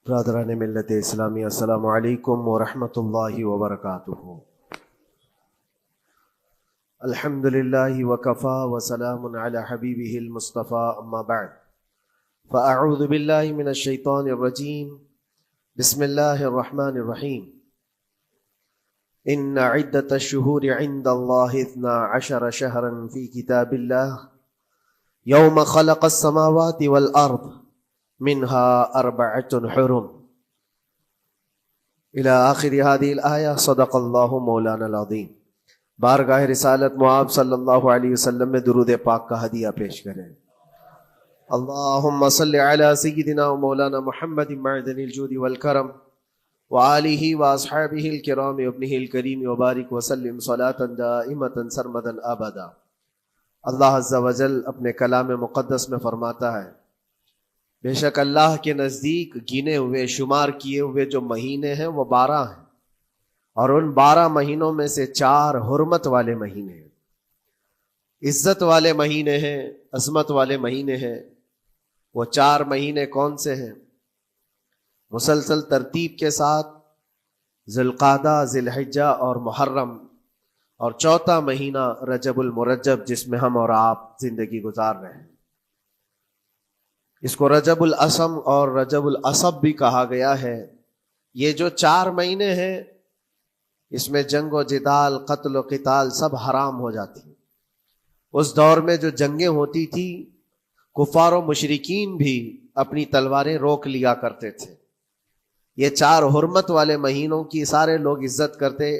برادران ملت اسلامی، السلام علیکم ورحمۃ اللہ وبرکاتہ۔ الحمد للہ وکفا وسلام علی حبیبہ المصطفیٰ، اما بعد فاعوذ باللہ من الشیطان الرجیم، بسم اللہ الرحمن الرحیم۔ ان عدۃ الشہور عند اللہ 12 شہرا فی کتاب اللہ یوم خلق السماوات والارض منها 4 حرم الى آخر هذه الآیہ۔ صدق اللہ مولانا العظیم۔ بارگاہ رسالت معاب صلی اللہ علیہ وسلم میں درود پاک کا ہدیہ پیش کریں۔ اللہم صل علی سیدنا و مولانا محمد معدن الجود والکرم وآلہ واصحابہ الکرام وابنہ الکریم وبارک وسلم صلاۃ دائمۃ سرمدا ابدا۔ اللہ عز و جل اپنے کلام مقدس میں فرماتا ہے، بے شک اللہ کے نزدیک گنے ہوئے شمار کیے ہوئے جو مہینے ہیں وہ 12 ہیں، اور ان 12 مہینوں میں سے 4 حرمت والے مہینے ہیں، عزت والے مہینے ہیں، عظمت والے مہینے ہیں۔ وہ 4 مہینے کون سے ہیں؟ مسلسل ترتیب کے ساتھ ذوالقعدہ، ذی الحجہ اور محرم، اور 4تھا مہینہ رجب المرجب جس میں ہم اور آپ زندگی گزار رہے ہیں۔ اس کو رجب الاسم اور رجب العصب بھی کہا گیا ہے۔ یہ جو 4 مہینے ہیں اس میں جنگ و جدال، قتل و قتال سب حرام ہو جاتی ہیں۔ اس دور میں جو جنگیں ہوتی تھی، کفار و مشرکین بھی اپنی تلواریں روک لیا کرتے تھے۔ یہ 4 حرمت والے مہینوں کی سارے لوگ عزت کرتے۔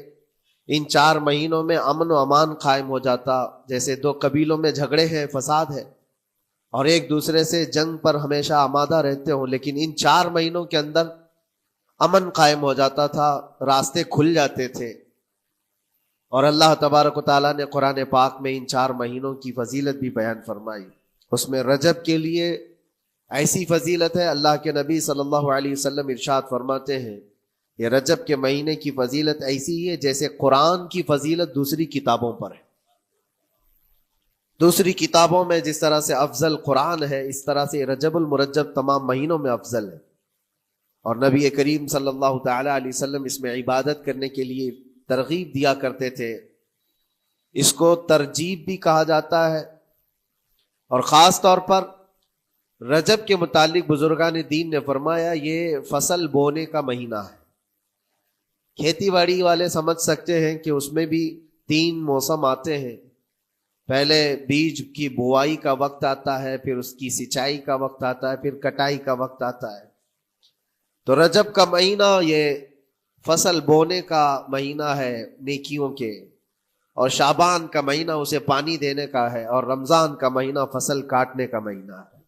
ان 4 مہینوں میں امن و امان قائم ہو جاتا، جیسے 2 قبیلوں میں جھگڑے ہیں، فساد ہے اور ایک دوسرے سے جنگ پر ہمیشہ آمادہ رہتے ہوں، لیکن ان 4 مہینوں کے اندر امن قائم ہو جاتا تھا، راستے کھل جاتے تھے۔ اور اللہ تبارک و تعالیٰ نے قرآن پاک میں ان 4 مہینوں کی فضیلت بھی بیان فرمائی۔ اس میں رجب کے لیے ایسی فضیلت ہے، اللہ کے نبی صلی اللہ علیہ وسلم ارشاد فرماتے ہیں، یہ رجب کے مہینے کی فضیلت ایسی ہے جیسے قرآن کی فضیلت دوسری کتابوں پر ہے۔ دوسری کتابوں میں جس طرح سے افضل قرآن ہے، اس طرح سے رجب المرجب تمام مہینوں میں افضل ہے۔ اور نبی کریم صلی اللہ تعالی علیہ وسلم اس میں عبادت کرنے کے لیے ترغیب دیا کرتے تھے۔ اس کو ترجیب بھی کہا جاتا ہے، اور خاص طور پر رجب کے متعلق بزرگان دین نے فرمایا یہ فصل بونے کا مہینہ ہے۔ کھیتی باڑی والے سمجھ سکتے ہیں کہ اس میں بھی 3 موسم آتے ہیں۔ پہلے بیج کی بوائی کا وقت آتا ہے، پھر اس کی سچائی کا وقت آتا ہے، پھر کٹائی کا وقت آتا ہے۔ تو رجب کا مہینہ یہ فصل بونے کا مہینہ ہے نیکیوں کے، اور شعبان کا مہینہ اسے پانی دینے کا ہے، اور رمضان کا مہینہ فصل کاٹنے کا مہینہ ہے۔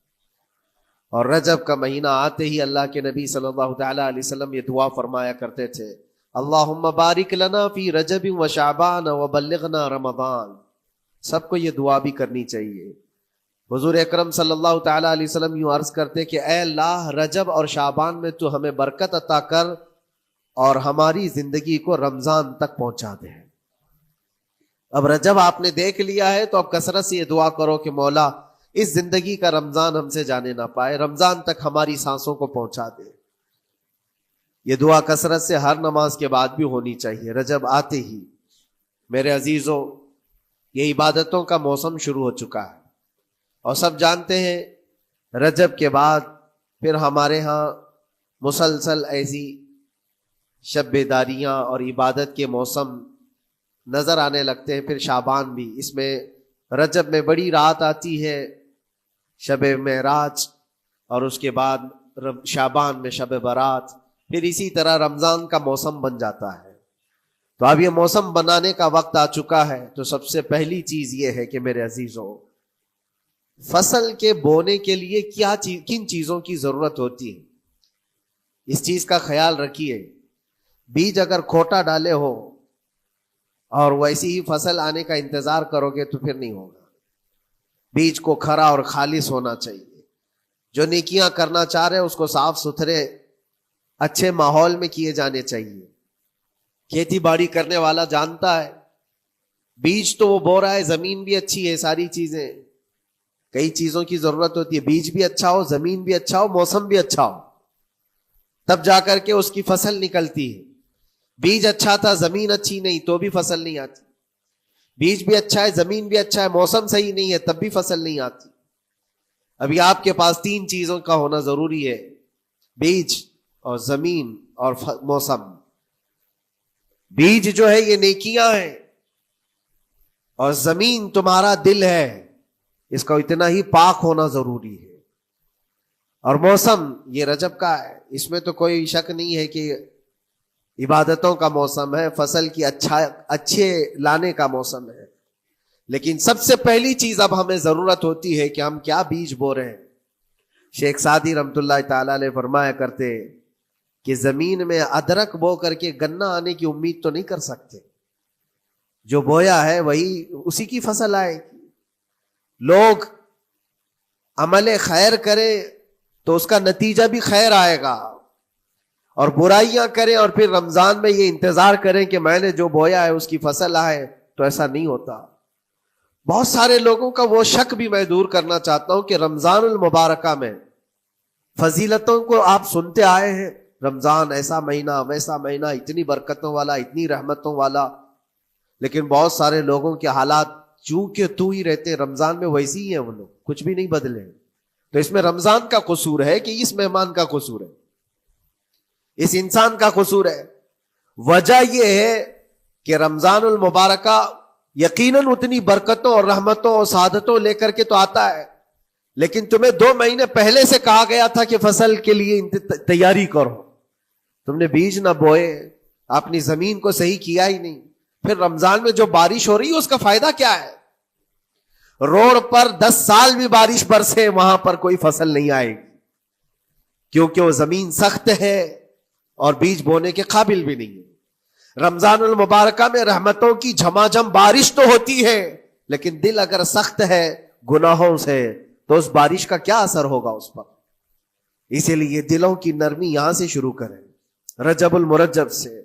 اور رجب کا مہینہ آتے ہی اللہ کے نبی صلی اللہ تعالی علیہ وسلم یہ دعا فرمایا کرتے تھے، اللہم بارک لنا فی رجب و شعبان و بلغنا رمضان۔ سب کو یہ دعا بھی کرنی چاہیے۔ حضور اکرم صلی اللہ تعالی علیہ وسلم یوں عرض کرتے کہ اے اللہ، رجب اور شعبان میں تو ہمیں برکت عطا کر اور ہماری زندگی کو رمضان تک پہنچا دے۔ اب رجب آپ نے دیکھ لیا ہے تو اب کثرت سے یہ دعا کرو کہ مولا اس زندگی کا رمضان ہم سے جانے نہ پائے، رمضان تک ہماری سانسوں کو پہنچا دے۔ یہ دعا کثرت سے ہر نماز کے بعد بھی ہونی چاہیے۔ رجب آتے ہی میرے عزیزوں یہ عبادتوں کا موسم شروع ہو چکا ہے، اور سب جانتے ہیں رجب کے بعد پھر ہمارے ہاں مسلسل ایسی شب بیداریاں اور عبادت کے موسم نظر آنے لگتے ہیں۔ پھر شعبان بھی، اس میں رجب میں بڑی رات آتی ہے، شب معراج، اور اس کے بعد شعبان میں شب برات، پھر اسی طرح رمضان کا موسم بن جاتا ہے۔ تو اب یہ موسم بنانے کا وقت آ چکا ہے۔ تو سب سے پہلی چیز یہ ہے کہ میرے عزیزوں، فصل کے بونے کے لیے کن چیزوں کی ضرورت ہوتی ہے، اس چیز کا خیال رکھیے۔ بیج اگر کھوٹا ڈالے ہو اور ویسی ہی فصل آنے کا انتظار کرو گے تو پھر نہیں ہوگا۔ بیج کو کھرا اور خالص ہونا چاہیے۔ جو نیکیاں کرنا چاہ رہے اس کو صاف ستھرے اچھے ماحول میں کیے جانے چاہیے۔ کھیتی باڑی کرنے والا جانتا ہے بیج تو وہ بو رہا ہے، زمین بھی اچھی ہے، ساری چیزیں، کئی چیزوں کی ضرورت ہوتی ہے، بیج بھی اچھا ہو، زمین بھی اچھا ہو، موسم بھی اچھا ہو۔ تب جا کر کے اس کی فصل نکلتی ہے. بیج اچھا تھا، زمین اچھی نہیں تو بھی فصل نہیں آتی. بیج بھی اچھا ہے، زمین بھی اچھا ہے، موسم صحیح نہیں ہے تب بھی فصل نہیں آتی. ابھی آپ کے پاس 3 چیزوں کا ہونا ضروری ہے: بیج اور زمین اور موسم. بیج جو ہے یہ نیکیاں ہیں، اور زمین تمہارا دل ہے، اس کا اتنا ہی پاک ہونا ضروری ہے. اور موسم یہ رجب کا ہے، اس میں تو کوئی شک نہیں ہے کہ عبادتوں کا موسم ہے، فصل کی اچھے لانے کا موسم ہے. لیکن سب سے پہلی چیز اب ہمیں ضرورت ہوتی ہے کہ ہم کیا بیج بو رہے ہیں. شیخ سعدی رحمت اللہ تعالی علیہ فرمایا کرتے کہ زمین میں ادرک بو کر کے گنا آنے کی امید تو نہیں کر سکتے. جو بویا ہے وہی اسی کی فصل آئے گی. لوگ عمل خیر کرے تو اس کا نتیجہ بھی خیر آئے گا، اور برائیاں کریں اور پھر رمضان میں یہ انتظار کریں کہ میں نے جو بویا ہے اس کی فصل آئے، تو ایسا نہیں ہوتا. بہت سارے لوگوں کا وہ شک بھی میں دور کرنا چاہتا ہوں کہ رمضان المبارکہ میں فضیلتوں کو آپ سنتے آئے ہیں، رمضان ایسا مہینہ ویسا مہینہ، اتنی برکتوں والا، اتنی رحمتوں والا، لیکن بہت سارے لوگوں کے حالات چونکہ تو ہی رہتے رمضان میں ویسی ہی ہیں، وہ لوگ کچھ بھی نہیں بدلے. تو اس میں رمضان کا قصور ہے کہ اس مہمان کا قصور ہے، اس انسان کا قصور ہے؟ وجہ یہ ہے کہ رمضان المبارکہ یقیناً اتنی برکتوں اور رحمتوں اور سعادتوں لے کر کے تو آتا ہے، لیکن تمہیں 2 مہینے پہلے سے کہا گیا تھا کہ فصل کے لیے تیاری کرو. تم نے بیج نہ بوئے، اپنی زمین کو صحیح کیا ہی نہیں. پھر رمضان میں جو بارش ہو رہی ہے اس کا فائدہ کیا ہے؟ روڈ پر 10 سال بھی بارش برسے وہاں پر کوئی فصل نہیں آئے گی، کیونکہ وہ زمین سخت ہے اور بیج بونے کے قابل بھی نہیں ہے. رمضان المبارکہ میں رحمتوں کی جھماجھم بارش تو ہوتی ہے، لیکن دل اگر سخت ہے گناہوں سے تو اس بارش کا کیا اثر ہوگا اس پر؟ اسی لیے دلوں کی نرمی یہاں سے شروع کریں، رجب المرجب سے.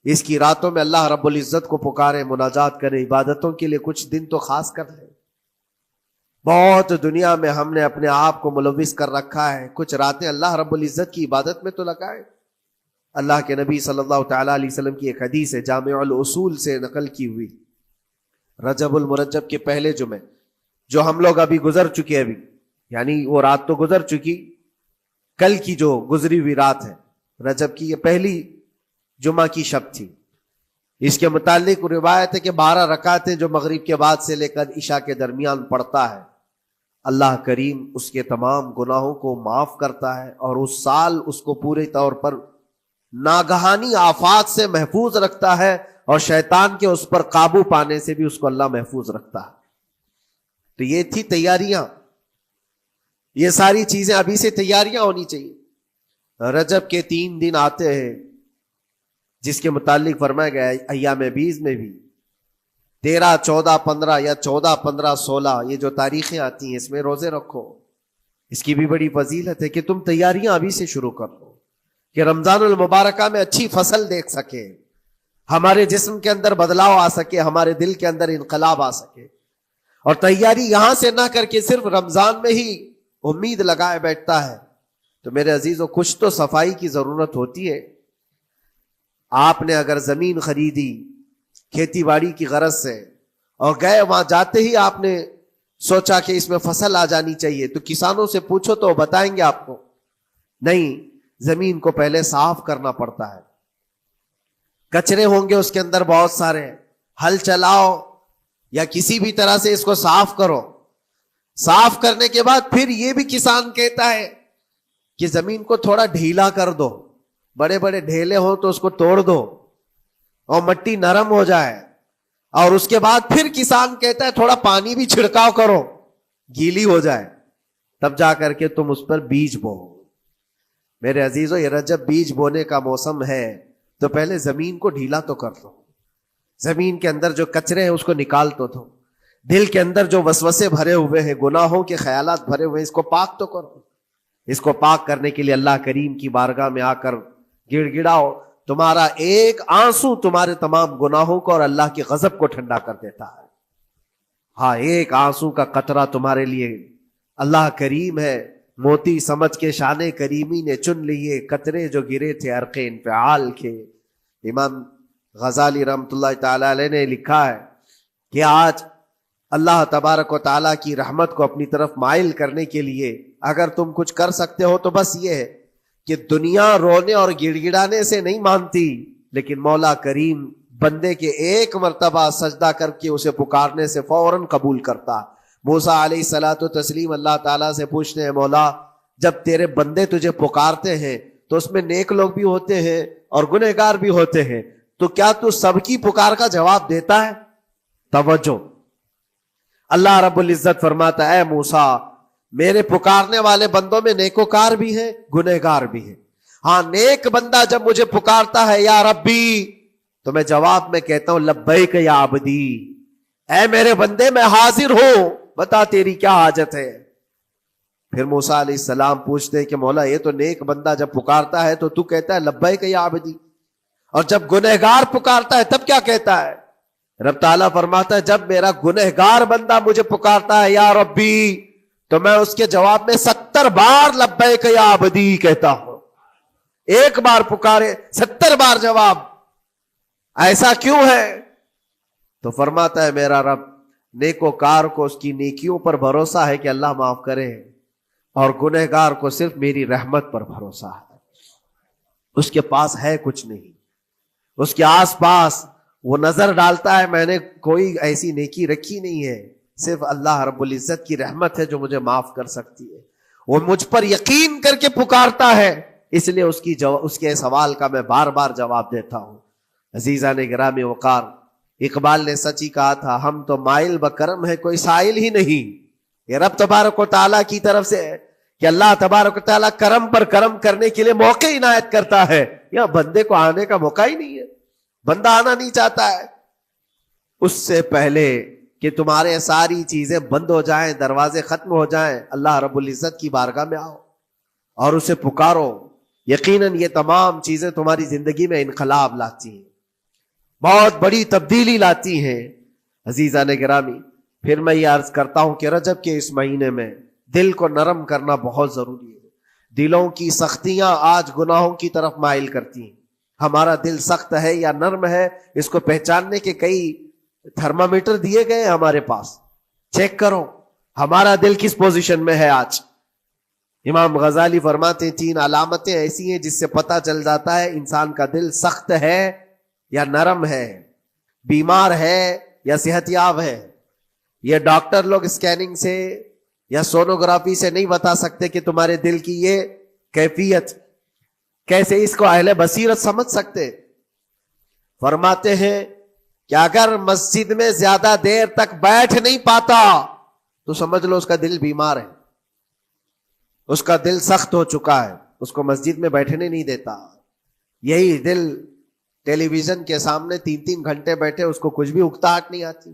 اس کی راتوں میں اللہ رب العزت کو پکاریں، مناجات کریں، عبادتوں کے لیے کچھ دن تو خاص کر لیں. بہت دنیا میں ہم نے اپنے آپ کو ملوث کر رکھا ہے، کچھ راتیں اللہ رب العزت کی عبادت میں تو لگائیں. اللہ کے نبی صلی اللہ تعالی علیہ وسلم کی ایک حدیث ہے، جامع الاصول سے نقل کی ہوئی، رجب المرجب کے پہلے جمعے جو ہم لوگ ابھی گزر چکے، ابھی یعنی وہ رات تو گزر چکی، کل کی جو گزری ہوئی رات ہے رجب کی، یہ پہلی جمعہ کی شب تھی. اس کے متعلق روایت ہے کہ 12 رکعتیں جو مغرب کے بعد سے لے کر عشاء کے درمیان پڑھتا ہے، اللہ کریم اس کے تمام گناہوں کو معاف کرتا ہے، اور اس سال اس کو پورے طور پر ناگہانی آفات سے محفوظ رکھتا ہے، اور شیطان کے اس پر قابو پانے سے بھی اس کو اللہ محفوظ رکھتا ہے. تو یہ تھی تیاریاں، یہ ساری چیزیں ابھی سے تیاریاں ہونی چاہیے. رجب کے 3 دن آتے ہیں جس کے متعلق فرمایا گیا ہے ایام بیز میں بھی 13, 14, 15 یا 14, 15, 16 یہ جو تاریخیں آتی ہیں اس میں روزے رکھو. اس کی بھی بڑی فضیلت ہے کہ تم تیاریاں ابھی سے شروع کر دو کہ رمضان المبارکہ میں اچھی فصل دیکھ سکے، ہمارے جسم کے اندر بدلاؤ آ سکے، ہمارے دل کے اندر انقلاب آ سکے. اور تیاری یہاں سے نہ کر کے صرف رمضان میں ہی امید لگائے بیٹھتا ہے تو میرے عزیزوں کچھ تو صفائی کی ضرورت ہوتی ہے. آپ نے اگر زمین خریدی کھیتی باڑی کی غرض سے اور گئے، وہاں جاتے ہی آپ نے سوچا کہ اس میں فصل آ جانی چاہیے، تو کسانوں سے پوچھو تو بتائیں گے آپ کو نہیں، زمین کو پہلے صاف کرنا پڑتا ہے، کچرے ہوں گے اس کے اندر بہت سارے، ہل چلاؤ یا کسی بھی طرح سے اس کو صاف کرو. صاف کرنے کے بعد پھر یہ بھی کسان کہتا ہے کہ زمین کو تھوڑا ڈھیلا کر دو، بڑے بڑے ڈھیلے ہوں تو اس کو توڑ دو اور مٹی نرم ہو جائے. اور اس کے بعد پھر کسان کہتا ہے تھوڑا پانی بھی چھڑکاؤ کرو، گیلی ہو جائے، تب جا کر کے تم اس پر بیج بو. میرے عزیزو یہ رجب بیج بونے کا موسم ہے، تو پہلے زمین کو ڈھیلا تو کر دو، زمین کے اندر جو کچرے ہیں اس کو نکال تو دو، دل کے اندر جو وسوسے بھرے ہوئے ہیں، گناہوں کے خیالات بھرے ہوئے ہیں، اس کو پاک تو کرو. اس کو پاک کرنے کے لیے اللہ کریم کی بارگاہ میں آ کر گڑ گڑاؤ. تمہارا ایک آنسو تمہارے تمام گناہوں کو اور اللہ کے غضب کو ٹھنڈا کر دیتا ہے. ہاں، ایک آنسو کا قطرہ تمہارے لیے اللہ کریم ہے، موتی سمجھ کے شان کریمی نے چن لیے قطرے جو گرے تھے عرق انفعال کے. امام غزالی رحمۃ اللہ تعالی علیہ نے لکھا ہے کہ آج اللہ تبارک و تعالیٰ کی رحمت کو اپنی طرف مائل کرنے کے لیے اگر تم کچھ کر سکتے ہو تو بس یہ ہے کہ دنیا رونے اور گڑ گڑانے سے نہیں مانتی، لیکن مولا کریم بندے کے ایک مرتبہ سجدہ کر کے اسے پکارنے سے فوراً قبول کرتا. موسیٰ علیہ الصلاۃ والتسلیم اللہ تعالیٰ سے پوچھتے ہیں مولا جب تیرے بندے تجھے پکارتے ہیں تو اس میں نیک لوگ بھی ہوتے ہیں اور گنہگار بھی ہوتے ہیں، تو کیا تو سب کی پکار کا جواب دیتا ہے؟ توجہ، اللہ رب العزت فرماتا ہے اے موسیٰ میرے پکارنے والے بندوں میں نیکوکار بھی ہیں گنہگار بھی ہیں. ہاں نیک بندہ جب مجھے پکارتا ہے یا ربی تو میں جواب میں کہتا ہوں لبیک یا عبدی، اے میرے بندے میں حاضر ہوں، بتا تیری کیا حاجت ہے. پھر موسیٰ علیہ السلام پوچھتے ہیں کہ مولا یہ تو نیک بندہ جب پکارتا ہے تو کہتا ہے لبیک یا عبدی، اور جب گنہگار پکارتا ہے تب کیا کہتا ہے؟ رب تعالیٰ فرماتا ہے جب میرا گنہگار بندہ مجھے پکارتا ہے یا ربی تو میں اس کے جواب میں 70 بار لبیک یا عبدی کہتا ہوں. ایک بار پکارے 70 بار جواب. ایسا کیوں ہے؟ تو فرماتا ہے میرا رب نیکوکار کو اس کی نیکیوں پر بھروسہ ہے کہ اللہ معاف کرے، اور گنہگار کو صرف میری رحمت پر بھروسہ ہے. اس کے پاس ہے کچھ نہیں، اس کے آس پاس وہ نظر ڈالتا ہے میں نے کوئی ایسی نیکی رکھی نہیں ہے، صرف اللہ رب العزت کی رحمت ہے جو مجھے معاف کر سکتی ہے. وہ مجھ پر یقین کر کے پکارتا ہے، اس لیے اس کے سوال کا میں بار بار جواب دیتا ہوں. عزیزان گرامی وقار، اقبال نے سچ ہی کہا تھا ہم تو مائل بکرم ہے کوئی سائل ہی نہیں. یہ رب تبارک و تعالیٰ کی طرف سے ہے کہ اللہ تبارک و تعالیٰ کرم پر کرم کرنے کے لیے موقع عنایت کرتا ہے. یا بندے کو آنے کا موقع ہی نہیں ہے، بندہ آنا نہیں چاہتا ہے. اس سے پہلے کہ تمہارے ساری چیزیں بند ہو جائیں، دروازے ختم ہو جائیں، اللہ رب العزت کی بارگاہ میں آؤ اور اسے پکارو. یقیناً یہ تمام چیزیں تمہاری زندگی میں انقلاب لاتی ہیں، بہت بڑی تبدیلی لاتی ہیں. عزیزان گرامی، پھر میں یہ عرض کرتا ہوں کہ رجب کے اس مہینے میں دل کو نرم کرنا بہت ضروری ہے. دلوں کی سختیاں آج گناہوں کی طرف مائل کرتی ہیں. ہمارا دل سخت ہے یا نرم ہے اس کو پہچاننے کے کئی تھرمامیٹر دیے گئے ہیں ہمارے پاس. چیک کرو ہمارا دل کس پوزیشن میں ہے آج. امام غزالی فرماتے ہیں 3 علامتیں ایسی ہیں جس سے پتہ چل جاتا ہے انسان کا دل سخت ہے یا نرم ہے، بیمار ہے یا صحت یاب ہے. یہ ڈاکٹر لوگ اسکیننگ سے یا سونوگرافی سے نہیں بتا سکتے کہ تمہارے دل کی یہ کیفیت. کیسے اس کو اہل بصیرت سمجھ سکتے؟ فرماتے ہیں کہ اگر مسجد میں زیادہ دیر تک بیٹھ نہیں پاتا تو سمجھ لو اس کا دل بیمار ہے، اس کا دل سخت ہو چکا ہے، اس کو مسجد میں بیٹھنے نہیں دیتا. یہی دل ٹیلی ویژن کے سامنے 3 گھنٹے بیٹھے اس کو کچھ بھی اکتاہٹ نہیں آتی،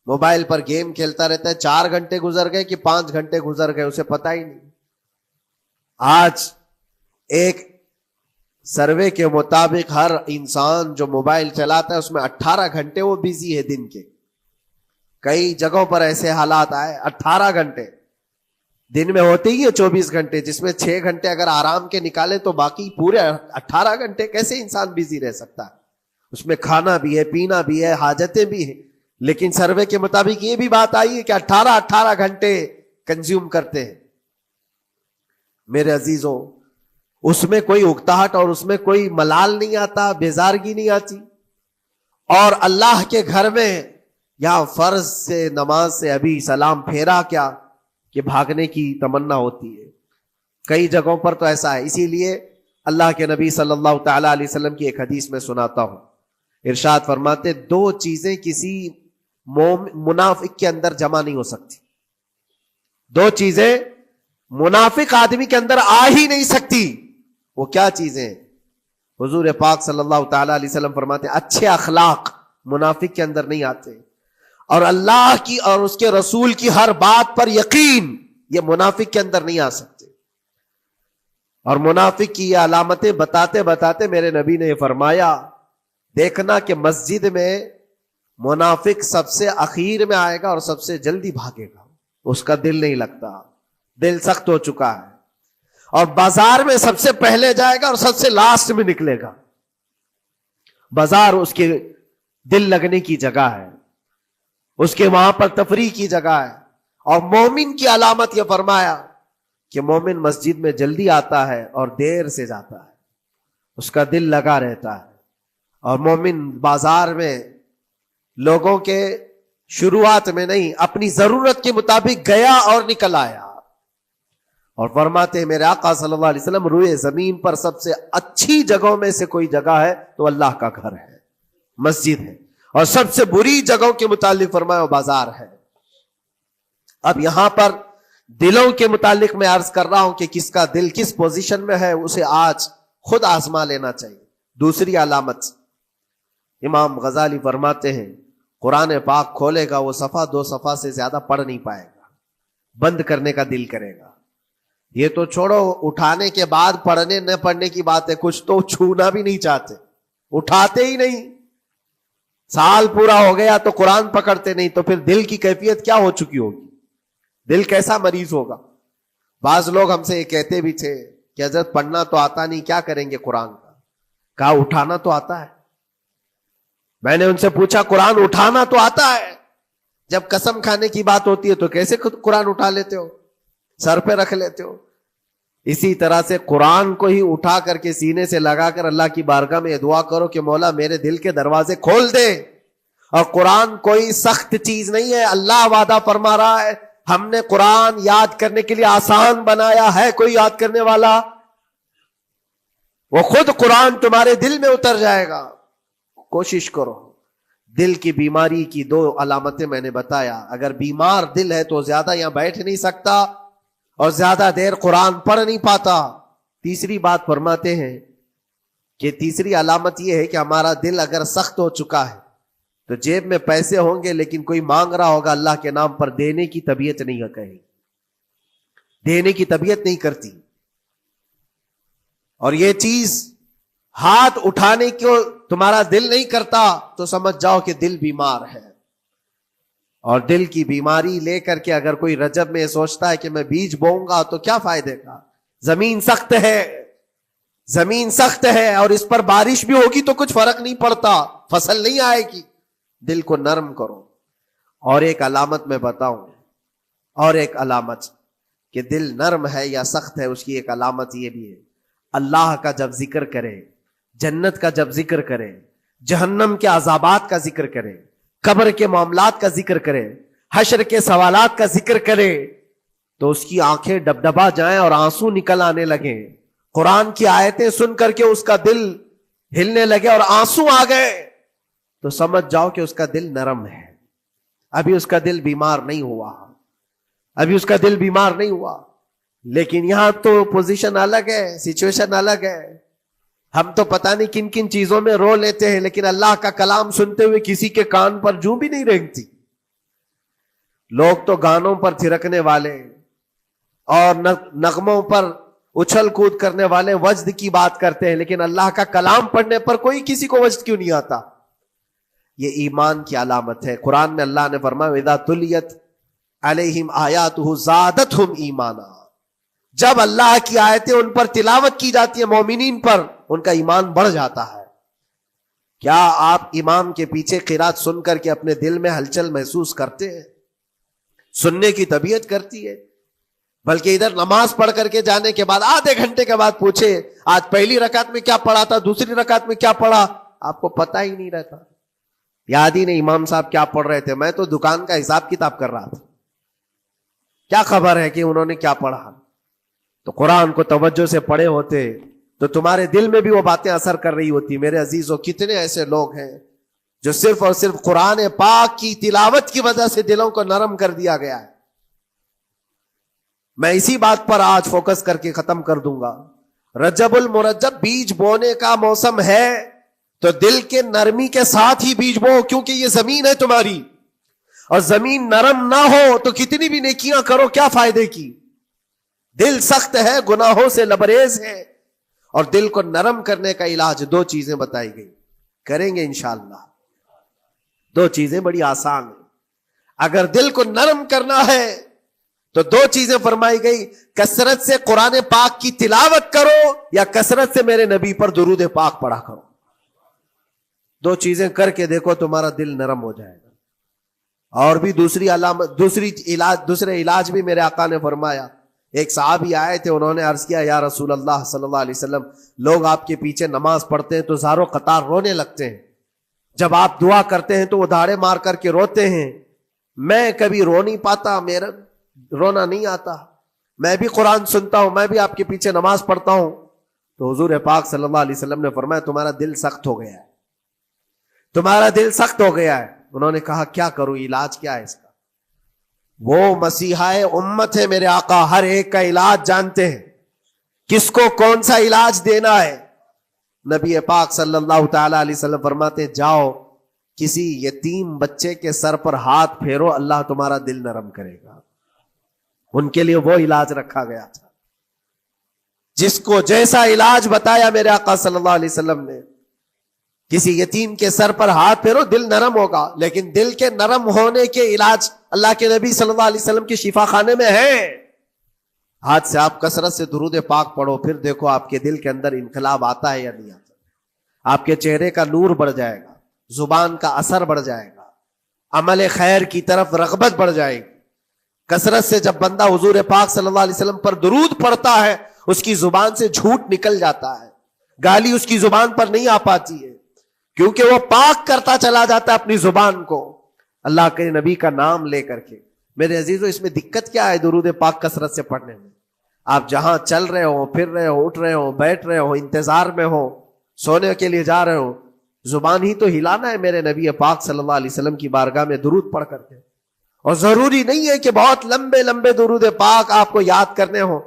موبائل پر گیم کھیلتا رہتا ہے. 4 گھنٹے گزر گئے کہ 5 گھنٹے گزر گئے اسے پتہ ہی نہیں. آج ایک سروے کے مطابق ہر انسان جو موبائل چلاتا ہے اس میں 18 گھنٹے وہ بیزی ہے دن کے. کئی جگہوں پر ایسے حالات آئے 18 گھنٹے دن میں ہوتے ہی ہے 24 گھنٹے، جس میں 6 گھنٹے اگر آرام کے نکالے تو باقی پورے 18 گھنٹے کیسے انسان بیزی رہ سکتا ہے؟ اس میں کھانا بھی ہے، پینا بھی ہے، حاجتیں بھی ہیں. لیکن سروے کے مطابق یہ بھی بات آئی ہے کہ 18 گھنٹے کنزیوم کرتے ہیں. میرے عزیزوں، اس میں کوئی اکتاہٹ اور اس میں کوئی ملال نہیں آتا، بیزارگی نہیں آتی. اور اللہ کے گھر میں یا فرض سے نماز سے ابھی سلام پھیرا کیا کہ بھاگنے کی تمنا ہوتی ہے. کئی جگہوں پر تو ایسا ہے. اسی لیے اللہ کے نبی صلی اللہ تعالی علیہ وسلم کی ایک حدیث میں سناتا ہوں. ارشاد فرماتے 2 چیزیں کسی منافق کے اندر جمع نہیں ہو سکتی. 2 چیزیں منافق آدمی کے اندر آ ہی نہیں سکتی. وہ کیا چیزیں؟ حضور پاک صلی اللہ تعالی علیہ وسلم فرماتے ہیں اچھے اخلاق منافق کے اندر نہیں آتے، اور اللہ کی اور اس کے رسول کی ہر بات پر یقین یہ منافق کے اندر نہیں آ سکتے. اور منافق کی یہ علامتیں بتاتے بتاتے میرے نبی نے فرمایا دیکھنا کہ مسجد میں منافق سب سے اخیر میں آئے گا اور سب سے جلدی بھاگے گا، اس کا دل نہیں لگتا. دل سخت ہو چکا ہے اور بازار میں سب سے پہلے جائے گا اور سب سے لاسٹ میں نکلے گا. بازار اس کے دل لگنے کی جگہ ہے, اس کے وہاں پر تفریح کی جگہ ہے. اور مومن کی علامت یہ فرمایا کہ مومن مسجد میں جلدی آتا ہے اور دیر سے جاتا ہے, اس کا دل لگا رہتا ہے. اور مومن بازار میں لوگوں کے شروعات میں نہیں, اپنی ضرورت کے مطابق گیا اور نکل آیا. اور فرماتے ہیں میرے آقا صلی اللہ علیہ وسلم, روئے زمین پر سب سے اچھی جگہوں میں سے کوئی جگہ ہے تو اللہ کا گھر ہے, مسجد ہے. اور سب سے بری جگہوں کے متعلق فرمایا وہ بازار ہے. اب یہاں پر دلوں کے متعلق میں عرض کر رہا ہوں کہ کس کا دل کس پوزیشن میں ہے, اسے آج خود آزما لینا چاہیے. دوسری علامت, امام غزالی فرماتے ہیں قرآن پاک کھولے گا وہ صفحہ 2 صفحہ سے زیادہ پڑھ نہیں پائے گا, بند کرنے کا دل کرے گا. یہ تو چھوڑو اٹھانے کے بعد پڑھنے نہ پڑھنے کی بات ہے, کچھ تو چھونا بھی نہیں چاہتے, اٹھاتے ہی نہیں. سال پورا ہو گیا تو قرآن پکڑتے نہیں, تو پھر دل کی کیفیت کیا ہو چکی ہوگی, دل کیسا مریض ہوگا. بعض لوگ ہم سے یہ کہتے بھی تھے کہ حضرت پڑھنا تو آتا نہیں, کیا کریں گے قرآن کا. کہا اٹھانا تو آتا ہے. میں نے ان سے پوچھا قرآن اٹھانا تو آتا ہے, جب قسم کھانے کی بات ہوتی ہے تو کیسے قرآن اٹھا لیتے ہو, سر پہ رکھ لیتے ہو. اسی طرح سے قرآن کو ہی اٹھا کر کے سینے سے لگا کر اللہ کی بارگاہ میں دعا کرو کہ مولا میرے دل کے دروازے کھول دے. اور قرآن کوئی سخت چیز نہیں ہے, اللہ وعدہ فرما رہا ہے ہم نے قرآن یاد کرنے کے لیے آسان بنایا ہے. کوئی یاد کرنے والا, وہ خود قرآن تمہارے دل میں اتر جائے گا. کوشش کرو. دل کی بیماری کی 2 علامتیں میں نے بتایا. اگر بیمار دل ہے تو زیادہ یہاں بیٹھ نہیں سکتا اور زیادہ دیر قرآن پڑھ نہیں پاتا. تیسری بات فرماتے ہیں کہ تیسری علامت یہ ہے کہ ہمارا دل اگر سخت ہو چکا ہے تو جیب میں پیسے ہوں گے لیکن کوئی مانگ رہا ہوگا اللہ کے نام پر, دینے کی طبیعت نہیں ہے, کہیں دینے کی طبیعت نہیں کرتی. اور یہ چیز ہاتھ اٹھانے کو تمہارا دل نہیں کرتا تو سمجھ جاؤ کہ دل بیمار ہے. اور دل کی بیماری لے کر کے اگر کوئی رجب میں سوچتا ہے کہ میں بیج بوؤں گا تو کیا فائدے کا, زمین سخت ہے, زمین سخت ہے اور اس پر بارش بھی ہوگی تو کچھ فرق نہیں پڑتا, فصل نہیں آئے گی. دل کو نرم کرو. اور ایک علامت میں بتاؤں, اور ایک علامت کہ دل نرم ہے یا سخت ہے, اس کی ایک علامت یہ بھی ہے, اللہ کا جب ذکر کرے, جنت کا جب ذکر کرے, جہنم کے عذابات کا ذکر کرے, قبر کے معاملات کا ذکر کرے, حشر کے سوالات کا ذکر کرے, تو اس کی آنکھیں ڈبڈبا جائیں اور آنسو نکل آنے لگیں. قرآن کی آیتیں سن کر کے اس کا دل ہلنے لگے اور آنسو آ گئے تو سمجھ جاؤ کہ اس کا دل نرم ہے. ابھی اس کا دل بیمار نہیں ہوا, ابھی اس کا دل بیمار نہیں ہوا. لیکن یہاں تو پوزیشن الگ ہے, سچویشن الگ ہے. ہم تو پتہ نہیں کن کن چیزوں میں رو لیتے ہیں, لیکن اللہ کا کلام سنتے ہوئے کسی کے کان پر جوں بھی نہیں رینگتی. لوگ تو گانوں پر تھرکنے والے اور نغموں پر اچھل کود کرنے والے وجد کی بات کرتے ہیں, لیکن اللہ کا کلام پڑھنے پر کوئی کسی کو وجد کیوں نہیں آتا. یہ ایمان کی علامت ہے. قرآن میں اللہ نے فرمایا وَإِذَا تُلِيَتْ عَلَيْهِمْ آيَاتُهُ زَادَتْهُمْ ایمانا, جب اللہ کی آیتیں ان پر تلاوت کی جاتی ہے, مومنین پر, ان کا ایمان بڑھ جاتا ہے. کیا آپ امام کے پیچھے قرات سن کر کے اپنے دل میں ہلچل محسوس کرتے ہیں؟ سننے کی طبیعت کرتی ہے. بلکہ ادھر نماز پڑھ کر کے جانے کے بعد آدھے گھنٹے کے بعد پوچھے آج پہلی رکعت میں کیا پڑھا تھا, دوسری رکعت میں کیا پڑھا, آپ کو پتہ ہی نہیں رہتا. یاد ہی نہیں امام صاحب کیا پڑھ رہے تھے, میں تو دکان کا حساب کتاب کر رہا تھا, کیا خبر ہے کہ انہوں نے کیا پڑھا. تو قرآن کو توجہ سے پڑھے ہوتے تو تمہارے دل میں بھی وہ باتیں اثر کر رہی ہوتی. میرے عزیزوں, کتنے ایسے لوگ ہیں جو صرف اور صرف قرآن پاک کی تلاوت کی وجہ سے دلوں کو نرم کر دیا گیا ہے. میں اسی بات پر آج فوکس کر کے ختم کر دوں گا. رجب المرجب بیج بونے کا موسم ہے تو دل کے نرمی کے ساتھ ہی بیج بو, کیونکہ یہ زمین ہے تمہاری, اور زمین نرم نہ ہو تو کتنی بھی نیکیاں کرو کیا فائدے کی. دل سخت ہے, گناہوں سے لبریز ہے, اور دل کو نرم کرنے کا علاج 2 چیزیں بتائی گئی, کریں گے انشاءاللہ. 2 چیزیں بڑی آسان ہیں. اگر دل کو نرم کرنا ہے تو دو چیزیں فرمائی گئی، کثرت سے قرآن پاک کی تلاوت کرو یا کثرت سے میرے نبی پر درود پاک پڑھا کرو. دو چیزیں کر کے دیکھو، تمہارا دل نرم ہو جائے گا. اور بھی دوسری علامت، دوسرے علاج بھی میرے آقا نے فرمایا. ایک صحابی آئے تھے، انہوں نے عرض کیا یا رسول اللہ صلی اللہ علیہ وسلم، لوگ آپ کے پیچھے نماز پڑھتے ہیں تو زاروں قطار رونے لگتے ہیں، جب آپ دعا کرتے ہیں تو وہ دھاڑے مار کر کے روتے ہیں. میں کبھی رو نہیں پاتا، میرا رونا نہیں آتا، میں بھی قرآن سنتا ہوں، میں بھی آپ کے پیچھے نماز پڑھتا ہوں. تو حضور پاک صلی اللہ علیہ وسلم نے فرمایا تمہارا دل سخت ہو گیا ہے، تمہارا دل سخت ہو گیا ہے. انہوں نے کہا کیا کروں، علاج کیا ہے اس کا؟ وہ مسیحا امت ہے میرے آقا، ہر ایک کا علاج جانتے ہیں، کس کو کون سا علاج دینا ہے. نبی پاک صلی اللہ تعالی علیہ وسلم فرماتے ہیں جاؤ کسی یتیم بچے کے سر پر ہاتھ پھیرو، اللہ تمہارا دل نرم کرے گا. ان کے لیے وہ علاج رکھا گیا تھا، جس کو جیسا علاج بتایا میرے آقا صلی اللہ علیہ وسلم نے، کسی یتیم کے سر پر ہاتھ پھیرو دل نرم ہوگا. لیکن دل کے نرم ہونے کے علاج اللہ کے نبی صلی اللہ علیہ وسلم کے شفا خانے میں ہے. ہاتھ سے آپ کثرت سے درود پاک پڑھو، پھر دیکھو آپ کے دل کے اندر انقلاب آتا ہے یا نہیں آتا. آپ کے چہرے کا نور بڑھ جائے گا، زبان کا اثر بڑھ جائے گا، عمل خیر کی طرف رغبت بڑھ جائے گی. کثرت سے جب بندہ حضور پاک صلی اللہ علیہ وسلم پر درود پڑھتا ہے، اس کی زبان سے جھوٹ نکل جاتا ہے، گالی اس کی زبان پر نہیں آ پاتی ہے، کیونکہ وہ پاک کرتا چلا جاتا ہے اپنی زبان کو اللہ کے نبی کا نام لے کر کے. میرے عزیزو، اس میں دقت کیا ہے درود پاک کثرت سے پڑھنے میں؟ آپ جہاں چل رہے ہو، پھر رہے ہو، اٹھ رہے ہو، بیٹھ رہے ہو، انتظار میں ہو، سونے کے لیے جا رہے ہو، زبان ہی تو ہلانا ہے میرے نبی پاک صلی اللہ علیہ وسلم کی بارگاہ میں درود پڑھ کر کے. اور ضروری نہیں ہے کہ بہت لمبے لمبے درود پاک آپ کو یاد کرنے ہو،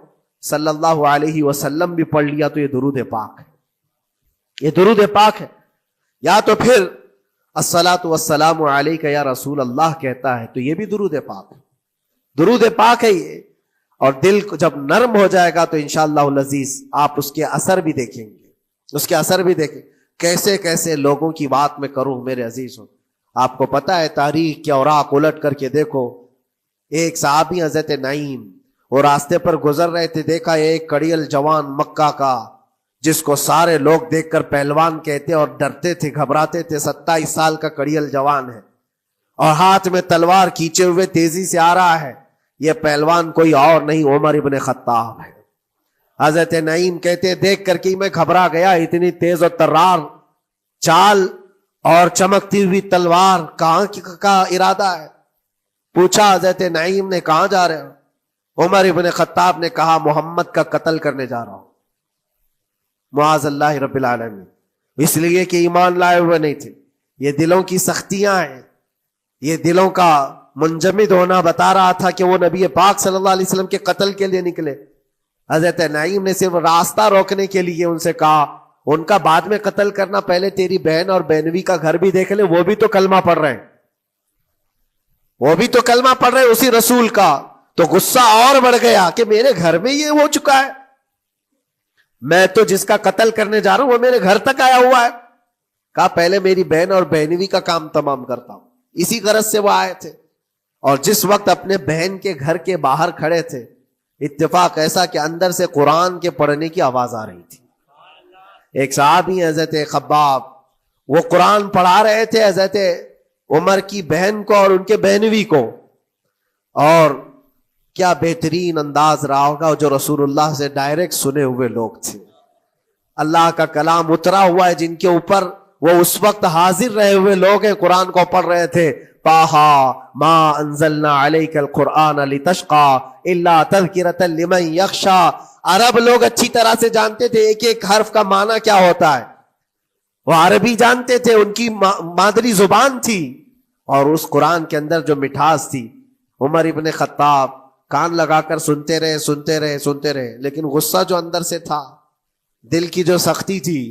صلی اللہ علیہ وسلم بھی پڑھ لیا تو یہ درود پاک ہے، یہ درود پاک ہے. یا تو پھر الصلاۃ والسلام علیک یا رسول اللہ کہتا ہے تو یہ بھی درود پاک ہے، درود پاک ہے یہ. اور دل کو جب نرم ہو جائے گا تو انشاءاللہ العزیز آپ اس کے اثر بھی دیکھیں گے، اس کے اثر بھی دیکھیں. کیسے کیسے لوگوں کی بات میں کروں میرے عزیزوں، آپ کو پتا ہے تاریخ کے اوراق الٹ کر کے دیکھو. ایک صحابی حضرت نعیم وہ راستے پر گزر رہے تھے، دیکھا ایک کڑیل جوان مکہ کا، جس کو سارے لوگ دیکھ کر پہلوان کہتے اور ڈرتے تھے، گھبراتے تھے. 27 سال کا کڑیل جوان ہے اور ہاتھ میں تلوار کھینچے ہوئے تیزی سے آ رہا ہے. یہ پہلوان کوئی اور نہیں عمر ابن خطاب ہے. حضرت نعیم کہتے دیکھ کر کے میں گھبرا گیا، اتنی تیز اور ترار چال اور چمکتی ہوئی تلوار، کہاں کا ارادہ ہے؟ پوچھا حضرت نعیم نے کہاں جا رہے ہو؟ عمر ابن خطاب نے کہا محمد کا قتل کرنے جا رہا ہوں. معاذ اللہ رب العالمین. اس لیے کہ ایمان لائے ہوئے نہیں تھے. یہ دلوں کی سختیاں ہیں، یہ دلوں کا منجمد ہونا بتا رہا تھا کہ وہ نبی پاک صلی اللہ علیہ وسلم کے قتل کے لیے نکلے. حضرت نعیم نے صرف راستہ روکنے کے لیے ان سے کہا ان کا بعد میں قتل کرنا، پہلے تیری بہن اور بہنوی کا گھر بھی دیکھ لے، وہ بھی تو کلمہ پڑھ رہے ہیں، وہ بھی تو کلمہ پڑھ رہے ہیں اسی رسول کا. تو غصہ اور بڑھ گیا کہ میرے گھر میں یہ ہو چکا ہے، میں تو جس کا قتل کرنے جا رہا ہوں وہ میرے گھر تک آیا ہوا ہے. کہا پہلے میری بہن اور بہنوی کا کام تمام کرتا ہوں. اسی غرض سے وہ آئے تھے. اور جس وقت اپنے بہن کے گھر کے باہر کھڑے تھے، اتفاق ایسا کہ اندر سے قرآن کے پڑھنے کی آواز آ رہی تھی. ایک صحابی حضرت خباب، وہ قرآن پڑھا رہے تھے حضرت عمر کی بہن کو اور ان کے بہنوی کو. اور کیا بہترین انداز رہا ہوگا، جو رسول اللہ سے ڈائریکٹ سنے ہوئے لوگ تھے، اللہ کا کلام اترا ہوا ہے جن کے اوپر، وہ اس وقت حاضر رہے ہوئے لوگ ہیں، قرآن کو پڑھ رہے تھے. طٰہٰ ما انزلنا علیک القرآن لتشقی الا تذکرۃ لمن یخشی. عرب لوگ اچھی طرح سے جانتے تھے ایک ایک حرف کا معنی کیا ہوتا ہے، وہ عربی جانتے تھے، ان کی مادری زبان تھی. اور اس قرآن کے اندر جو مٹھاس تھی، عمر ابن خطاب کان لگا کر سنتے رہے، لیکن غصہ جو اندر سے تھا، دل کی جو سختی تھی،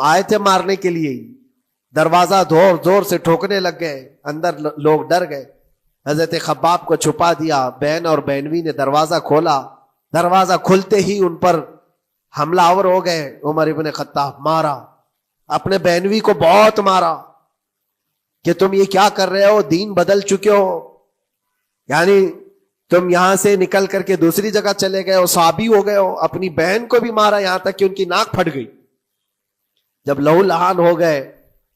آئے تھے مارنے کے لیے، دروازہ زور سے ٹھوکنے لگ گئے، اندر لوگ ڈر گئے. حضرت خباب کو چھپا دیا، بہن اور بہنوی نے دروازہ کھولا. دروازہ کھلتے ہی ان پر حملہ آور ہو گئے. عمر ابن خطاب مارا، اپنے بہنوی کو بہت مارا کہ تم یہ کیا کر رہے ہو، دین بدل چکے ہو، یعنی تم یہاں سے نکل کر کے دوسری جگہ چلے گئے ہو, صحابی ہو گئے ہو, اپنی بہن کو بھی مارا یہاں تک کہ ان کی ناک پھٹ گئی. جب لہو لہان ہو گئے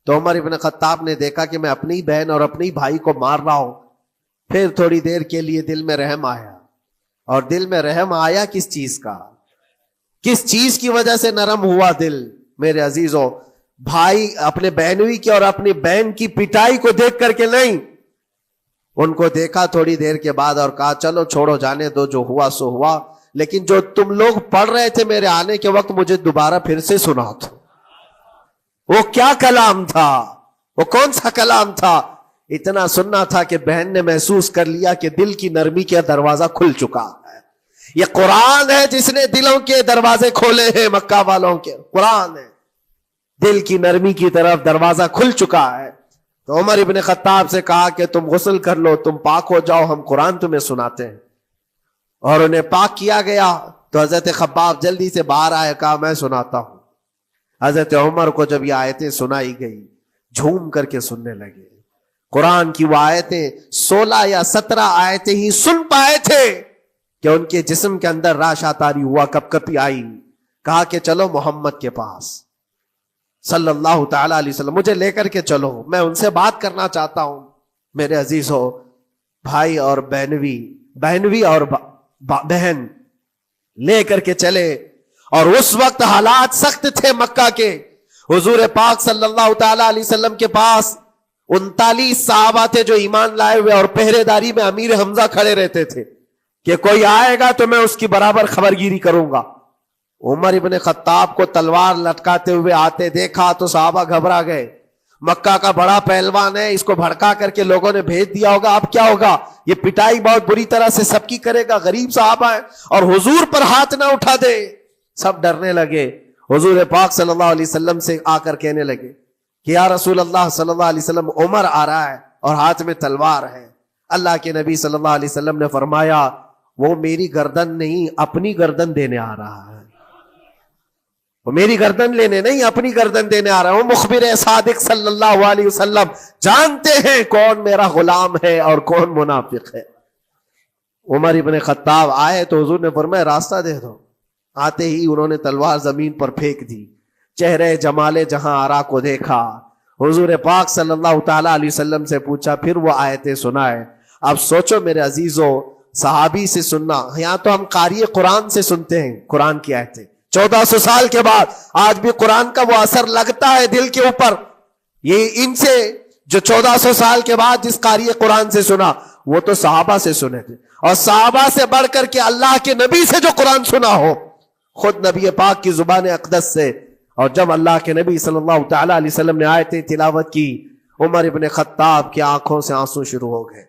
تو عمر ابن خطاب نے دیکھا کہ میں اپنی بہن اور اپنی بھائی کو مار رہا ہوں. پھر تھوڑی دیر کے لیے دل میں رحم آیا. اور دل میں رحم آیا کس چیز کا, کس چیز کی وجہ سے نرم ہوا دل میرے عزیزوں؟ بھائی اپنے بہنوئی کی اور اپنی بہن کی پٹائی کو دیکھ کر کے نہیں, ان کو دیکھا تھوڑی دیر کے بعد اور کہا چلو چھوڑو جانے دو, جو ہوا سو ہوا, لیکن جو تم لوگ پڑھ رہے تھے میرے آنے کے وقت مجھے دوبارہ پھر سے سنا دو. وہ کیا کلام تھا, وہ کون سا کلام تھا؟ اتنا سننا تھا کہ بہن نے محسوس کر لیا کہ دل کی نرمی کا دروازہ کھل چکا ہے. یہ قرآن ہے جس نے دلوں کے دروازے کھولے ہیں, مکہ والوں کے قرآن ہے, دل کی نرمی کی طرف دروازہ کھل چکا ہے. تو عمر ابن خطاب سے کہا کہ تم غسل کر لو, تم پاک ہو جاؤ, ہم قرآن تمہیں سناتے ہیں. اور انہیں پاک کیا گیا تو حضرت خباب جلدی سے باہر آئے, کہا میں سناتا ہوں. حضرت عمر کو جب یہ آیتیں سنائی گئی جھوم کر کے سننے لگے. قرآن کی وہ آیتیں 16 یا 17 آیتیں ہی سن پائے تھے کہ ان کے جسم کے اندر راشا تاری ہوا, کپ کپی آئی. کہا کہ چلو محمد کے پاس صلی اللہ تعالی علیہ وسلم, مجھے لے کر کے چلو, میں ان سے بات کرنا چاہتا ہوں. میرے عزیزو, بھائی اور بہنوی اور بہن لے کر کے چلے. اور اس وقت حالات سخت تھے مکہ کے. حضور پاک صلی اللہ تعالی علیہ وسلم کے پاس 39 صحابہ تھے جو ایمان لائے ہوئے, اور پہرے داری میں امیر حمزہ کھڑے رہتے تھے کہ کوئی آئے گا تو میں اس کی برابر خبرگیری کروں گا. عمر ابن خطاب کو تلوار لٹکاتے ہوئے آتے دیکھا تو صحابہ گھبرا گئے. مکہ کا بڑا پہلوان ہے, اس کو بھڑکا کر کے لوگوں نے بھیج دیا ہوگا, اب کیا ہوگا, یہ پٹائی بہت بری طرح سے سب کی کرے گا, غریب صحابہ ہے, اور حضور پر ہاتھ نہ اٹھا دے. سب ڈرنے لگے. حضور پاک صلی اللہ علیہ وسلم سے آ کر کہنے لگے کہ یا رسول اللہ صلی اللہ علیہ وسلم, عمر آ رہا ہے اور ہاتھ میں تلوار ہے. اللہ کے نبی صلی اللہ علیہ وسلم نے فرمایا وہ میری گردن نہیں, اپنی گردن دینے آ رہا ہے. وہ میری گردن لینے نہیں, اپنی گردن دینے آ رہا ہے. وہ مخبر صادق صلی اللہ علیہ وسلم جانتے ہیں کون میرا غلام ہے اور کون منافق ہے. عمر ابن خطاب آئے تو حضور نے فرمایا راستہ دے دو. آتے ہی انہوں نے تلوار زمین پر پھینک دی. چہرے جمال جہاں آرا کو دیکھا. حضور پاک صلی اللہ تعالی علیہ وسلم سے پوچھا, پھر وہ آیتیں سنائے. اب سوچو میرے عزیزو, صحابی سے سننا, یہاں تو ہم قاری قرآن سے سنتے ہیں قرآن کی آیتیں. 1400 سال کے بعد آج بھی قرآن کا وہ اثر لگتا ہے دل کے اوپر. یہ ان سے جو 1400 سال کے بعد جس قاری قرآن سے سنا وہ تو صحابہ سے سنے تھے, اور صحابہ سے بڑھ کر کے اللہ کے نبی سے جو قرآن سنا ہو, خود نبی پاک کی زبان اقدس سے. اور جب اللہ کے نبی صلی اللہ تعالی علیہ وسلم نے آیتیں تلاوت کی, عمر ابن خطاب کی آنکھوں سے آنسو شروع ہو گئے,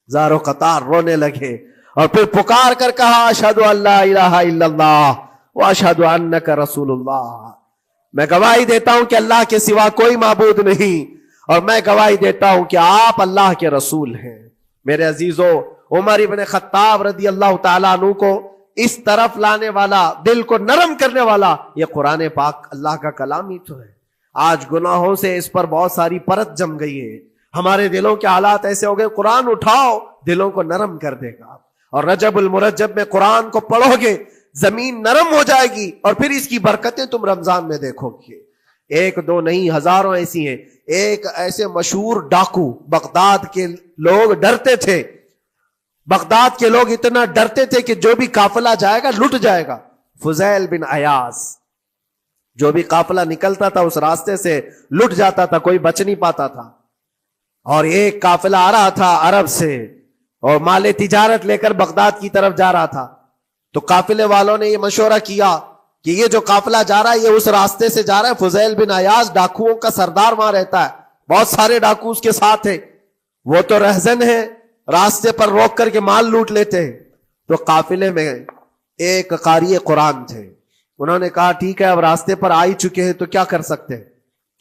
زارو قطار رونے لگے, اور پھر پکار کر کہا اشہد ان لا الہ الا اللہ واشہد انک رسول اللہ. میں گواہی دیتا ہوں کہ اللہ کے سوا کوئی معبود نہیں, اور میں گواہی دیتا ہوں کہ آپ اللہ کے رسول ہیں. میرے عزیزو, عمر ابن خطاب رضی اللہ تعالیٰ عنہ کو اس طرف لانے والا, دل کو نرم کرنے والا, یہ قرآن پاک اللہ کا کلام ہی تو ہے. آج گناہوں سے اس پر بہت ساری پرت جم گئی ہے. ہمارے دلوں کے حالات ایسے ہو گئے, قرآن اٹھاؤ دلوں کو نرم کر دے گا. اور رجب المرجب میں قرآن کو پڑھو گے زمین نرم ہو جائے گی, اور پھر اس کی برکتیں تم رمضان میں دیکھو گے. ایک دو نہیں, ہزاروں ایسی ہیں. ایک ایسے مشہور ڈاکو, بغداد کے لوگ ڈرتے تھے, بغداد کے لوگ اتنا ڈرتے تھے کہ جو بھی قافلہ جائے گا لٹ جائے گا. فضیل بن عیاض, جو بھی قافلہ نکلتا تھا اس راستے سے لٹ جاتا تھا, کوئی بچ نہیں پاتا تھا. اور ایک قافلہ آ رہا تھا عرب سے, اور مال تجارت لے کر بغداد کی طرف جا رہا تھا. تو قافلے والوں نے یہ مشورہ کیا کہ یہ جو قافلہ جا رہا ہے یہ اس راستے سے جا رہا ہے. فضیل بن عیاض ڈاکوؤں کا سردار وہاں رہتا ہے, بہت سارے ڈاکو اس کے ساتھ ہیں, وہ تو رہزن ہے, راستے پر روک کر کے مال لوٹ لیتے ہیں. تو قافلے میں ایک قاری قرآن تھے, انہوں نے کہا ٹھیک ہے اب راستے پر آ ہی چکے ہیں تو کیا کر سکتے ہیں,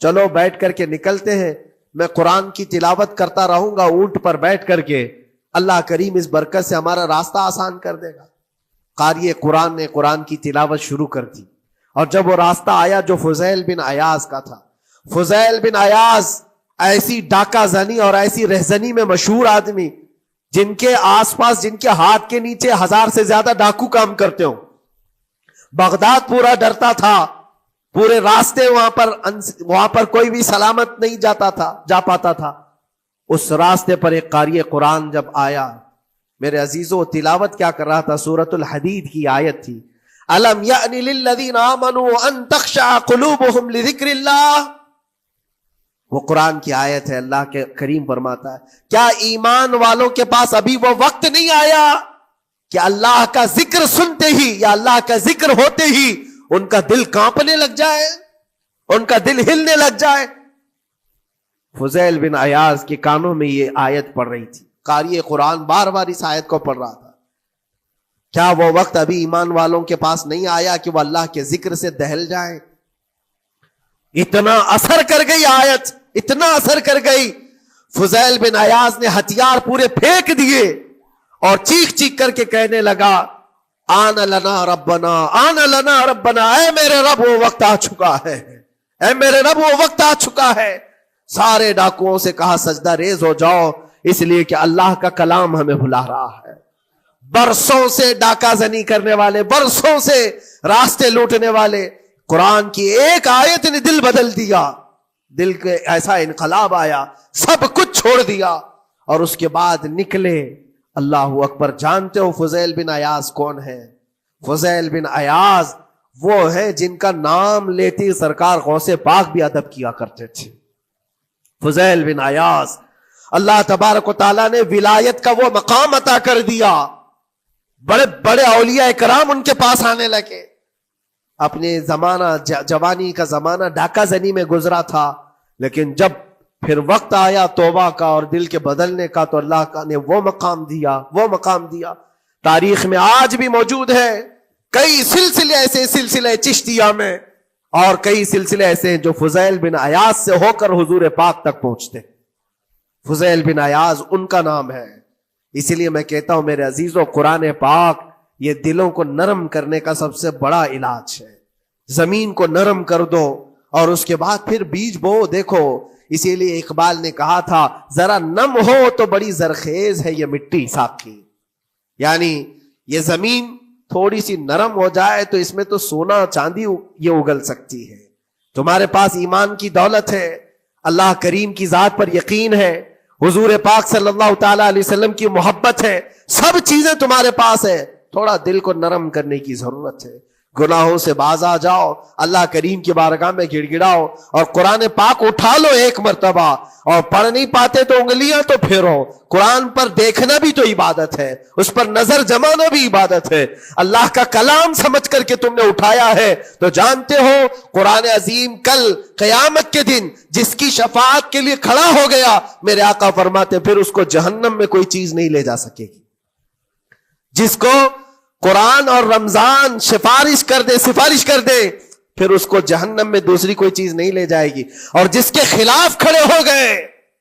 چلو بیٹھ کر کے نکلتے ہیں, میں قرآن کی تلاوت کرتا رہوں گا اونٹ پر بیٹھ کر کے, اللہ کریم اس برکت سے ہمارا راستہ آسان کر دے گا. قاری قرآن نے قرآن کی تلاوت شروع کر دی, اور جب وہ راستہ آیا جو فضیل بن عیاض کا تھا, فضیل بن عیاض ایسی ڈاکہ زنی اور ایسی رہزنی میں مشہور آدمی, جن کے آس پاس، جن کے ہاتھ کے نیچے 1000 سے زیادہ ڈاکو کام کرتے ہوں. بغداد پورا ڈرتا تھا، پورے راستے وہاں پر کوئی بھی سلامت نہیں جا پاتا تھا. اس راستے پر ایک قاری قرآن جب آیا، میرے عزیزو تلاوت کیا کر رہا تھا؟ سورۃ الحدید کی آیت تھی، الم یأن للذین آمنوا ان تخشع قلوبهم لذکر اللہ. وہ قرآن کی آیت ہے. اللہ کے کریم فرماتا ہے کیا ایمان والوں کے پاس ابھی وہ وقت نہیں آیا کہ اللہ کا ذکر سنتے ہی یا اللہ کا ذکر ہوتے ہی ان کا دل کانپنے لگ جائے، ان کا دل ہلنے لگ جائے؟ فضیل بن عیاض کے کانوں میں یہ آیت پڑھ رہی تھی. قاری قرآن بار بار اس آیت کو پڑھ رہا تھا. کیا وہ وقت ابھی ایمان والوں کے پاس نہیں آیا کہ وہ اللہ کے ذکر سے دہل جائیں؟ اتنا اثر کر گئی آیت، اتنا اثر کر گئی. فضیل بن عیاض نے ہتھیار پورے پھینک دیے اور چیخ چیخ کر کے کہنے لگا آن لنا ربنا، آن لنا ربنا، اے میرے رب وہ وقت آ چکا ہے، اے میرے رب وہ وقت آ چکا ہے. سارے ڈاکوؤں سے کہا سجدہ ریز ہو جاؤ، اس لیے کہ اللہ کا کلام ہمیں بلا رہا ہے. برسوں سے ڈاکہ زنی کرنے والے، برسوں سے راستے لوٹنے والے، قرآن کی ایک آیت نے دل بدل دیا. دل کے ایسا انقلاب آیا، سب کچھ چھوڑ دیا اور اس کے بعد نکلے. اللہ اکبر. جانتے ہو فضیل بن عیاض کون ہے؟ فضیل بن عیاض وہ ہے جن کا نام لیتی سرکار غوث پاک بھی ادب کیا کرتے تھے. فضیل بن عیاض اللہ تبارک و تعالیٰ نے ولایت کا وہ مقام عطا کر دیا. بڑے بڑے اولیاء کرام ان کے پاس آنے لگے. اپنے زمانہ جوانی کا زمانہ ڈاکہ زنی میں گزرا تھا، لیکن جب پھر وقت آیا توبہ کا اور دل کے بدلنے کا تو اللہ نے وہ مقام دیا. تاریخ میں آج بھی موجود ہے کئی سلسلے ایسے، سلسلے چشتیہ میں، اور کئی سلسلے ایسے جو فضیل بن عیاض سے ہو کر حضور پاک تک پہنچتے. فضیل بن عیاض ان کا نام ہے. اسی لیے میں کہتا ہوں میرے عزیزو، قرآن پاک یہ دلوں کو نرم کرنے کا سب سے بڑا علاج ہے. زمین کو نرم کر دو اور اس کے بعد پھر بیج بو. دیکھو اسی لیے اقبال نے کہا تھا ذرا نم ہو تو بڑی زرخیز ہے یہ مٹی ساقی. یعنی یہ زمین تھوڑی سی نرم ہو جائے تو اس میں تو سونا چاندی یہ اگل سکتی ہے. تمہارے پاس ایمان کی دولت ہے، اللہ کریم کی ذات پر یقین ہے، حضور پاک صلی اللہ تعالی علیہ وسلم کی محبت ہے، سب چیزیں تمہارے پاس ہے. تھوڑا دل کو نرم کرنے کی ضرورت ہے. گناہوں سے باز آ جاؤ، اللہ کریم کی بارگاہ میں گڑ گڑاؤ اور قرآن پاک اٹھا لو ایک مرتبہ. اور پڑھ نہیں پاتے تو انگلیاں تو پھیرو. قرآن پر دیکھنا بھی تو عبادت ہے، اس پر نظر جمانا بھی عبادت ہے. اللہ کا کلام سمجھ کر کے تم نے اٹھایا ہے تو جانتے ہو قرآن عظیم کل قیامت کے دن جس کی شفاعت کے لیے کھڑا ہو گیا، میرے آقا فرماتے پھر اس کو جہنم میں کوئی چیز نہیں لے جا سکے گی. جس کو قرآن اور رمضان سفارش کر دے پھر اس کو جہنم میں دوسری کوئی چیز نہیں لے جائے گی. اور جس کے خلاف کھڑے ہو گئے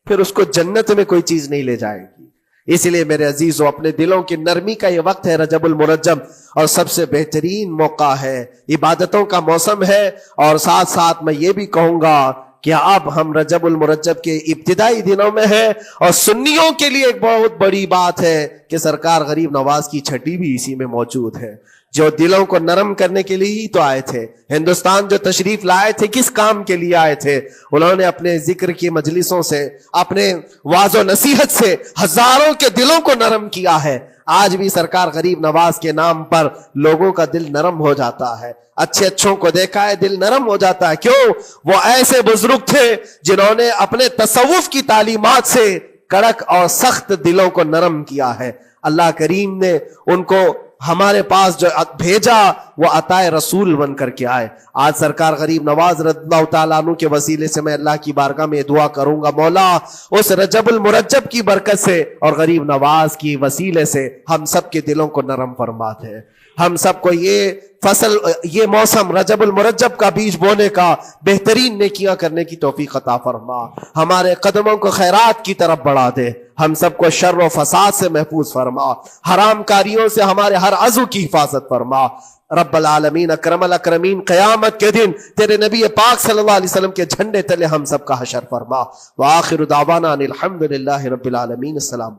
پھر اس کو جنت میں کوئی چیز نہیں لے جائے گی. اس لیے میرے عزیزو اپنے دلوں کی نرمی کا یہ وقت ہے رجب المرجب، اور سب سے بہترین موقع ہے، عبادتوں کا موسم ہے. اور ساتھ ساتھ میں یہ بھی کہوں گا کہ اب ہم رجب المرجب کے ابتدائی دنوں میں ہیں، اور سنیوں کے لیے ایک بہت بڑی بات ہے کہ سرکار غریب نواز کی چھٹی بھی اسی میں موجود ہے، جو دلوں کو نرم کرنے کے لیے ہی تو آئے تھے. ہندوستان جو تشریف لائے تھے کس کام کے لیے آئے تھے؟ انہوں نے اپنے ذکر کی مجلسوں سے، اپنے واعظ و نصیحت سے ہزاروں کے دلوں کو نرم کیا ہے. آج بھی سرکار غریب نواز کے نام پر لوگوں کا دل نرم ہو جاتا ہے. اچھے اچھوں کو دیکھا ہے دل نرم ہو جاتا ہے. کیوں؟ وہ ایسے بزرگ تھے جنہوں نے اپنے تصوف کی تعلیمات سے کڑک اور سخت دلوں کو نرم کیا ہے. اللہ کریم نے ان کو ہمارے پاس جو بھیجا وہ عطائے رسول بن کر کے آئے. آج سرکار غریب نواز رضی اللہ تعالیٰ عنہ کے وسیلے سے میں اللہ کی بارگاہ میں دعا کروں گا، مولا اس رجب المرجب کی برکت سے اور غریب نواز کی وسیلے سے ہم سب کے دلوں کو نرم فرما دے. ہم سب کو یہ فصل، یہ موسم رجب المرجب کا بیج بونے کا، بہترین نیکیاں کرنے کی توفیق عطا فرما. ہمارے قدموں کو خیرات کی طرف بڑھا دے. ہم سب کو شر و فساد سے محفوظ فرما. حرام کاریوں سے ہمارے ہر عضو کی حفاظت فرما. رب العالمین اکرم الاکرمین قیامت کے دن تیرے نبی پاک صلی اللہ علیہ وسلم کے جھنڈے تلے ہم سب کا حشر فرما. وآخر دعوانا ان الحمد للہ رب العالمین. السلام.